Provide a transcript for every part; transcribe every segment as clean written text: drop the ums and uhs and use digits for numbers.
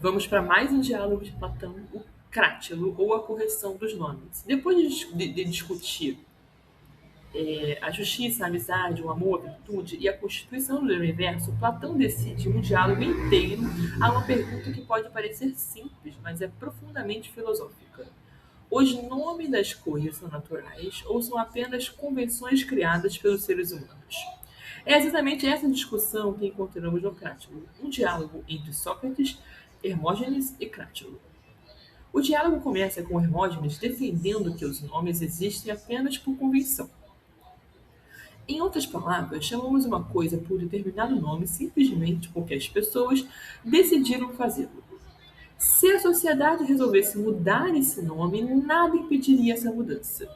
Vamos para mais um diálogo de Platão, o Crátilo, ou a correção dos nomes. Depois de discutir a justiça, a amizade, o amor, a virtude e a constituição do universo, Platão decide um diálogo inteiro a uma pergunta que pode parecer simples, mas é profundamente filosófica. Os nomes das coisas são naturais ou são apenas convenções criadas pelos seres humanos? É exatamente essa discussão que encontramos no Crátilo, um diálogo entre Sócrates, Hermógenes e Crátilo. O diálogo começa com Hermógenes defendendo que os nomes existem apenas por convenção. Em outras palavras, chamamos uma coisa por determinado nome simplesmente porque as pessoas decidiram fazê-lo. Se a sociedade resolvesse mudar esse nome, nada impediria essa mudança.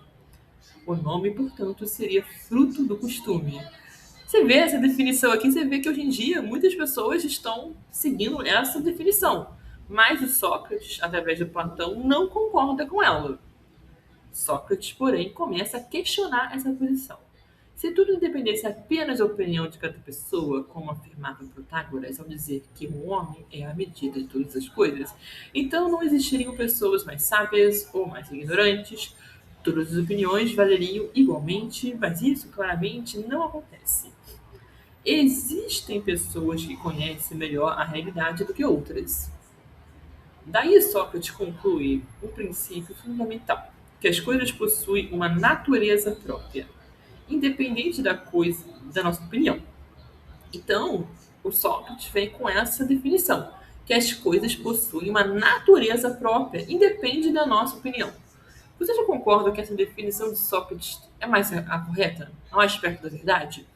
O nome, portanto, seria fruto do costume. Você vê essa definição aqui, você vê que hoje em dia muitas pessoas estão seguindo essa definição. Mas o Sócrates, através de Platão, não concorda com ela. Sócrates, porém, começa a questionar essa posição. Se tudo dependesse apenas da opinião de cada pessoa, como afirmava Protágoras ao dizer que o homem é a medida de todas as coisas, então não existiriam pessoas mais sábias ou mais ignorantes. Todas as opiniões valeriam igualmente, mas isso claramente não acontece. Existem pessoas que conhecem melhor a realidade do que outras. Daí Sócrates conclui um princípio fundamental, que as coisas possuem uma natureza própria, independente da nossa opinião. Então, o Sócrates vem com essa definição, que as coisas possuem uma natureza própria, independe da nossa opinião. Você já concorda que essa definição de Sócrates é mais a correta, a mais perto da verdade?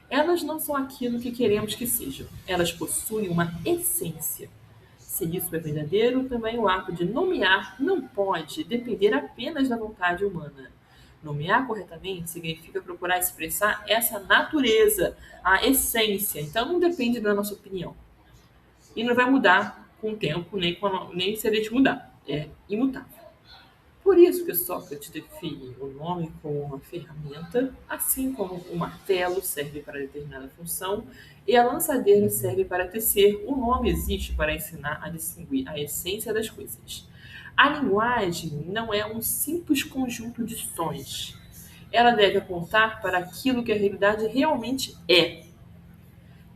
Elas não são aquilo que queremos que sejam. Elas possuem uma essência. Se isso é verdadeiro, também o ato de nomear não pode depender apenas da vontade humana. Nomear corretamente significa procurar expressar essa natureza, a essência. Então não depende da nossa opinião. E não vai mudar com o tempo, nem se a gente mudar. É imutável. Por isso que Sócrates define o nome como uma ferramenta, assim como o martelo serve para determinada função e a lançadeira serve para tecer, o nome existe para ensinar a distinguir a essência das coisas. A linguagem não é um simples conjunto de sons. Ela deve apontar para aquilo que a realidade realmente é.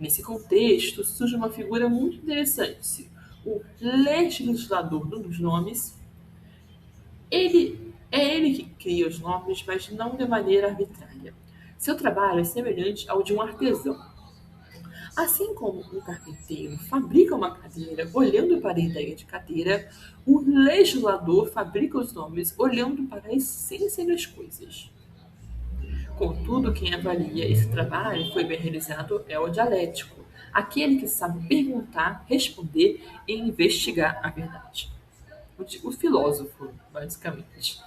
Nesse contexto, surge uma figura muito interessante. O legislador dos nomes. Ele que cria os nomes, mas não de maneira arbitrária. Seu trabalho é semelhante ao de um artesão. Assim como um carpinteiro fabrica uma cadeira olhando para a ideia de cadeira, o legislador fabrica os nomes olhando para a essência das coisas. Contudo, quem avalia esse trabalho foi bem realizado é o dialético, aquele que sabe perguntar, responder e investigar a verdade. O filósofo, basicamente.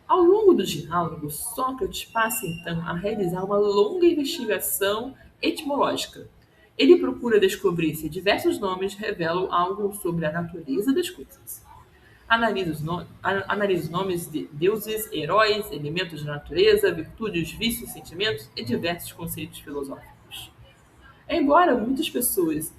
Ao longo do diálogo, Sócrates passa então a realizar uma longa investigação etimológica. Ele procura descobrir se diversos nomes revelam algo sobre a natureza das coisas. Analisa os nomes de deuses, heróis, elementos da natureza, virtudes, vícios, sentimentos e diversos conceitos filosóficos. Embora muitas pessoas,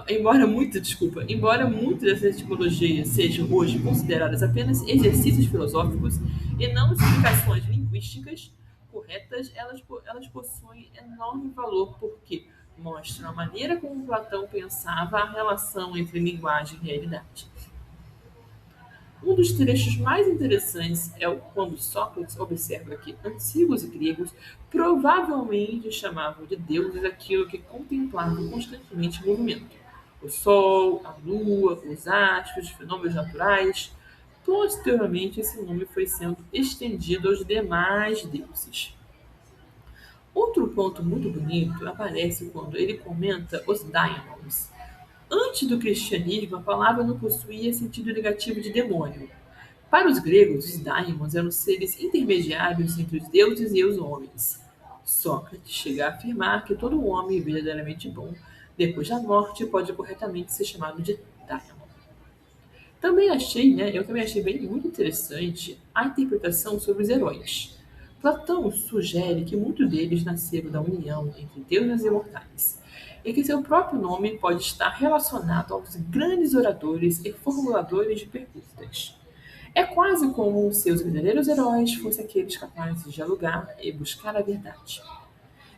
embora muitas dessas etimologias sejam hoje consideradas apenas exercícios filosóficos e não explicações linguísticas corretas, elas possuem enorme valor porque mostram a maneira como Platão pensava a relação entre linguagem e realidade. Um dos trechos mais interessantes é quando Sócrates observa que antigos gregos provavelmente chamavam de deuses aquilo que contemplavam constantemente em movimento: o Sol, a Lua, os astros, os fenômenos naturais. Posteriormente, esse nome foi sendo estendido aos demais deuses. Outro ponto muito bonito aparece quando ele comenta os daimons. Antes do cristianismo, a palavra não possuía sentido negativo de demônio. Para os gregos, os daimons eram seres intermediários entre os deuses e os homens. Sócrates chega a afirmar que todo homem verdadeiramente bom, depois da morte, pode corretamente ser chamado de daimon. Eu também achei bem muito interessante a interpretação sobre os heróis. Platão sugere que muitos deles nasceram da união entre deuses imortais. e que seu próprio nome pode estar relacionado aos grandes oradores e formuladores de perguntas. É quase como se os verdadeiros heróis fossem aqueles capazes de dialogar e buscar a verdade.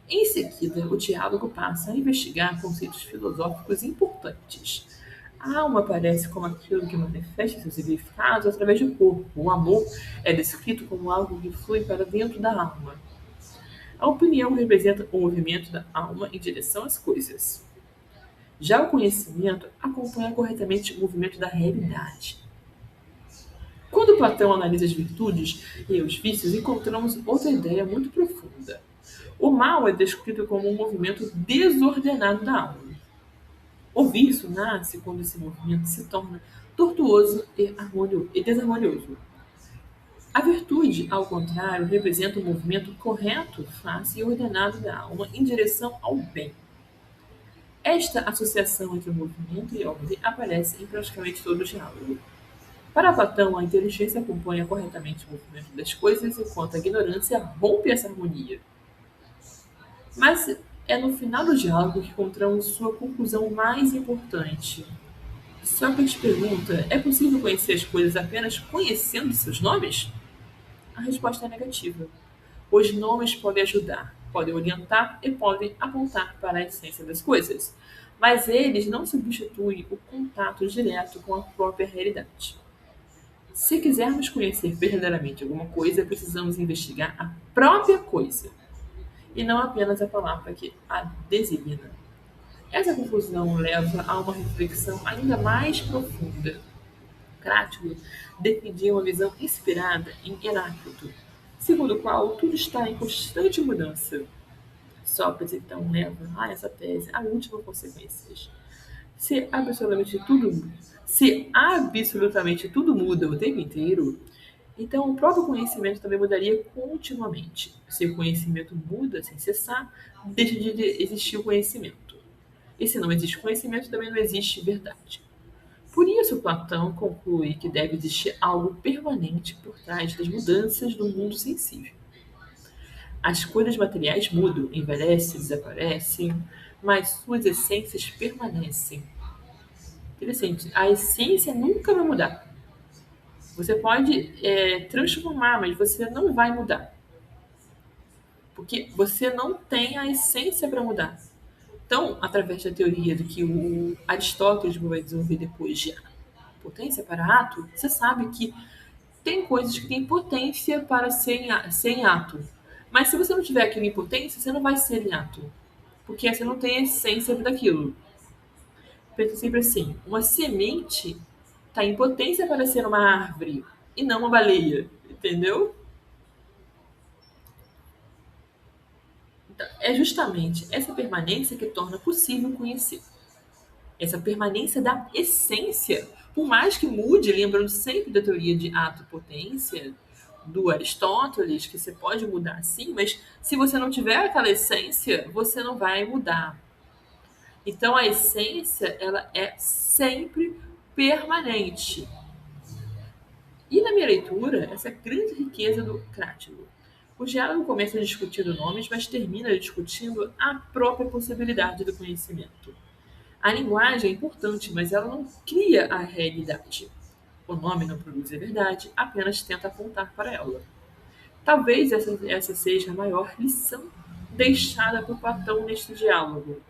Em seguida, o diálogo passa a investigar conceitos filosóficos importantes. A alma aparece como aquilo que manifesta seus significados através do corpo. O amor é descrito como algo que flui para dentro da alma. A opinião representa o movimento da alma em direção às coisas. Já o conhecimento acompanha corretamente o movimento da realidade. Quando Platão analisa as virtudes e os vícios, encontramos outra ideia muito profunda. O mal é descrito como um movimento desordenado da alma. O vício nasce quando esse movimento se torna tortuoso e desarmonioso. A virtude, ao contrário, representa um movimento correto, fácil e ordenado da alma em direção ao bem. Esta associação entre movimento e ordem aparece em praticamente todo o diálogo. Para Platão, a inteligência acompanha corretamente o movimento das coisas, enquanto a ignorância rompe essa harmonia. Mas é no final do diálogo que encontramos sua conclusão mais importante. Sócrates pergunta: é possível conhecer as coisas apenas conhecendo seus nomes? A resposta é negativa. Os nomes podem ajudar, podem orientar e podem apontar para a essência das coisas, mas eles não substituem o contato direto com a própria realidade. Se quisermos conhecer verdadeiramente alguma coisa, precisamos investigar a própria coisa, e não apenas a palavra que a designa. Essa conclusão leva a uma reflexão ainda mais profunda. Crático defendia uma visão inspirada em Heráclito, segundo o qual tudo está em constante mudança. Sócrates então leva a essa tese a última consequência. Se absolutamente tudo, se absolutamente tudo muda o tempo inteiro, então o próprio conhecimento também mudaria continuamente. Se o conhecimento muda sem cessar, deixa de existir o conhecimento. E se não existe conhecimento, também não existe verdade. Por isso, Platão conclui que deve existir algo permanente por trás das mudanças do mundo sensível. As coisas materiais mudam, envelhecem, desaparecem, mas suas essências permanecem. Interessante, a essência nunca vai mudar. Você pode transformar, mas você não vai mudar. Porque você não tem a essência para mudar. Então, através da teoria do que o Aristóteles vai desenvolver depois de potência para ato, você sabe que tem coisas que têm potência para ser em ato. Mas se você não tiver aquilo em potência, você não vai ser em ato. Porque você não tem a essência daquilo. Pensa sempre assim, uma semente está em potência para ser uma árvore e não uma baleia, entendeu? Então, é justamente essa permanência que torna possível conhecer. Essa permanência da essência, por mais que mude, lembrando sempre da teoria de ato-potência do Aristóteles, que você pode mudar sim, mas se você não tiver aquela essência, você não vai mudar. Então a essência, ela é sempre permanente. E na minha leitura, essa grande riqueza do Crático. O diálogo começa discutindo nomes, mas termina discutindo a própria possibilidade do conhecimento. A linguagem é importante, mas ela não cria a realidade. O nome não produz a verdade, apenas tenta apontar para ela. Talvez essa seja a maior lição deixada por Platão neste diálogo.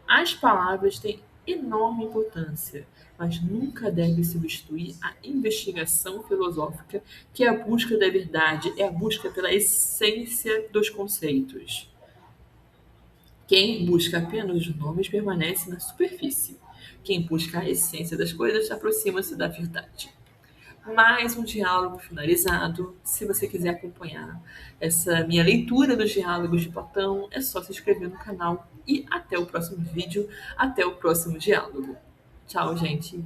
As palavras têm enorme importância, mas nunca devem substituir a investigação filosófica, que é a busca da verdade, é a busca pela essência dos conceitos. Quem busca apenas os nomes permanece na superfície. Quem busca a essência das coisas aproxima-se da verdade. Mais um diálogo finalizado. Se você quiser acompanhar essa minha leitura dos diálogos de Platão, é só se inscrever no canal. E até o próximo vídeo, até o próximo diálogo. Tchau, gente!